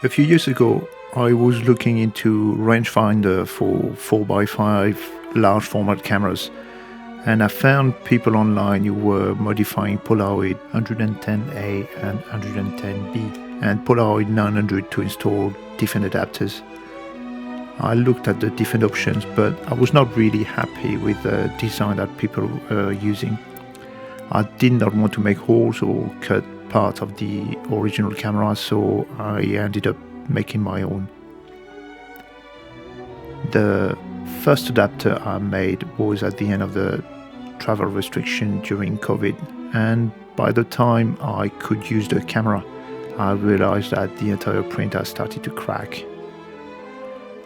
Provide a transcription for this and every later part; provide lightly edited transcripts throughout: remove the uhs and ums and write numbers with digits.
A few years ago, I was looking into Rangefinder for 4x5 large format cameras, and I found people online who were modifying Polaroid 110A and 110B and Polaroid 900 to install different adapters. I looked at the different options, but I was not really happy with the design that people were using. I did not want to make holes or cut part of the original camera, so I ended up making my own. The first adapter I made was at the end of the travel restriction during COVID, and by the time I could use the camera, I realized that the entire print had started to crack.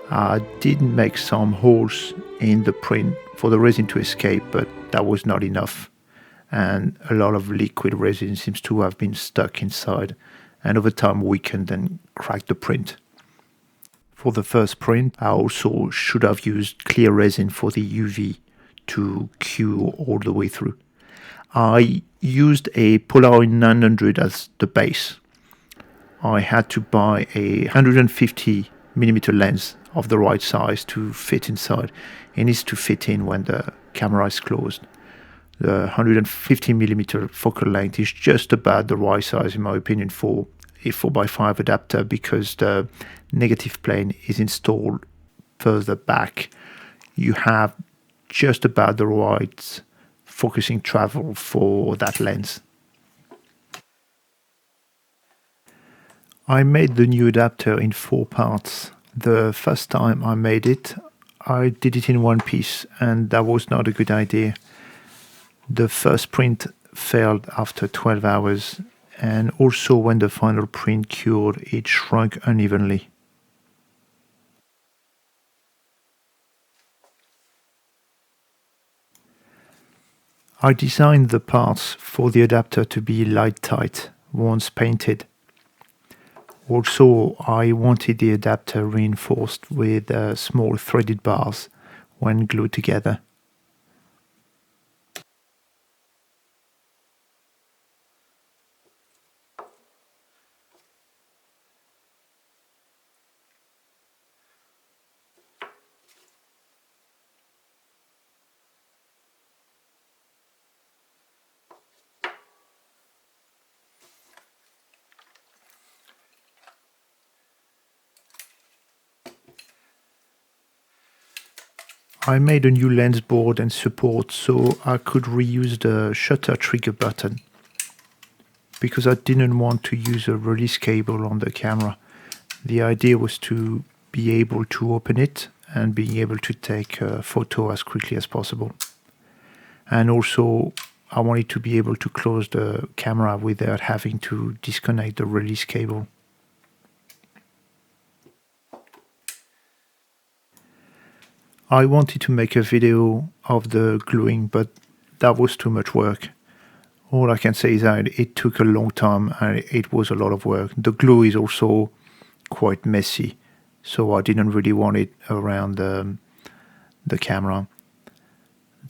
I did make some holes in the print for the resin to escape, but that was not enough. And a lot of liquid resin seems to have been stuck inside, and over time weakened and cracked the print. For the first print, I also should have used clear resin for the UV to cure all the way through. I used a Polaroid 900 as the base. I had to buy a 150mm lens of the right size to fit inside. It needs to fit in when the camera is closed. The 150mm focal length is just about the right size, in my opinion, for a 4x5 adapter, because the negative plane is installed further back. You have just about the right focusing travel for that lens. I made the new adapter in 4 parts. The first time I made it, I did it in one piece, and that was not a good idea. The first print failed after 12 hours, and also when the final print cured, it shrunk unevenly. I designed the parts for the adapter to be light tight once painted. Also, I wanted the adapter reinforced with small threaded bars when glued together. I made a new lens board and support so I could reuse the shutter trigger button, because I didn't want to use a release cable on the camera. The idea was to be able to open it and being able to take a photo as quickly as possible. And also, I wanted to be able to close the camera without having to disconnect the release cable. I wanted to make a video of the gluing, but that was too much work. All I can say is that it took a long time and it was a lot of work. The glue is also quite messy, so I didn't really want it around the camera.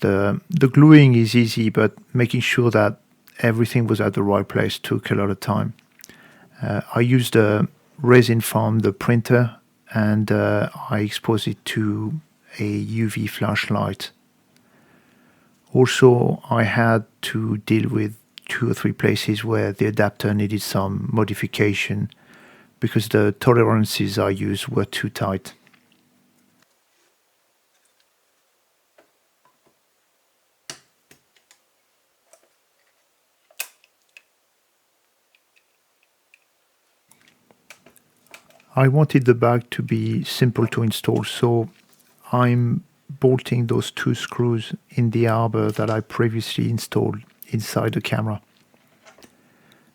The gluing is easy, but making sure that everything was at the right place took a lot of time. I used a resin from the printer, and I exposed it to a UV flashlight. Also, I had to deal with 2 or 3 places where the adapter needed some modification because the tolerances I used were too tight. I wanted the bag to be simple to install, so I'm bolting those 2 screws in the arbor that I previously installed inside the camera.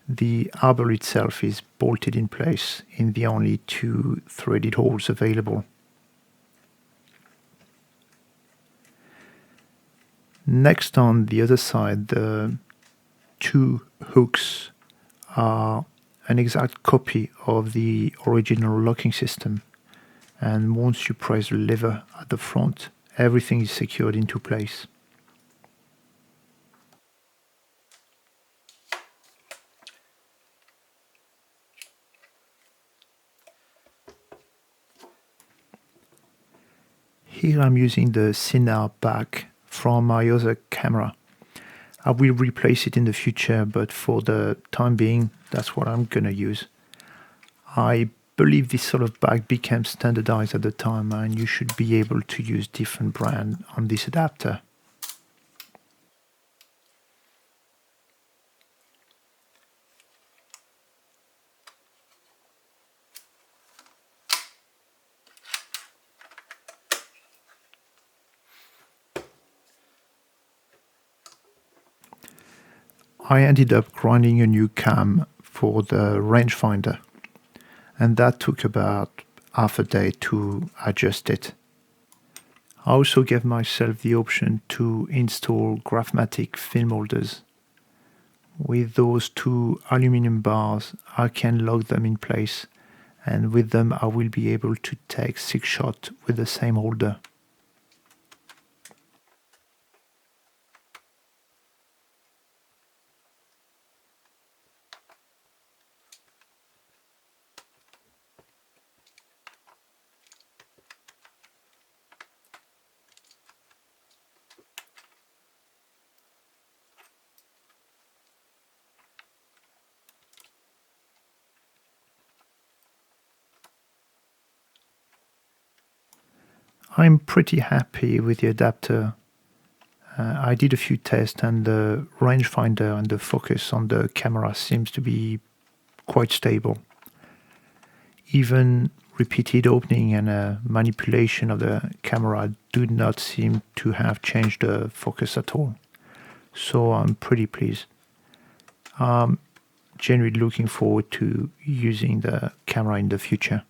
The arbor itself is bolted in place in the only 2 threaded holes available. Next, on the other side, the 2 hooks are an exact copy of the original locking system, and once you press the lever at the front, everything is secured into place. Here I'm using the Cine back from my other camera. I will replace it in the future, but for the time being, that's what I'm gonna use. I believe this sort of bag became standardized at the time, and you should be able to use different brand on this adapter. I ended up grinding a new cam for the Rangefinder, and that took about half a day to adjust it. I also gave myself the option to install Graphmatic film holders. With those two aluminum bars, I can lock them in place, and with them I will be able to take 6 shots with the same holder. I'm pretty happy with the adapter. I did a few tests, and the rangefinder and the focus on the camera seems to be quite stable. Even repeated opening and manipulation of the camera do not seem to have changed the focus at all. So I'm pretty pleased. I'm genuinely looking forward to using the camera in the future.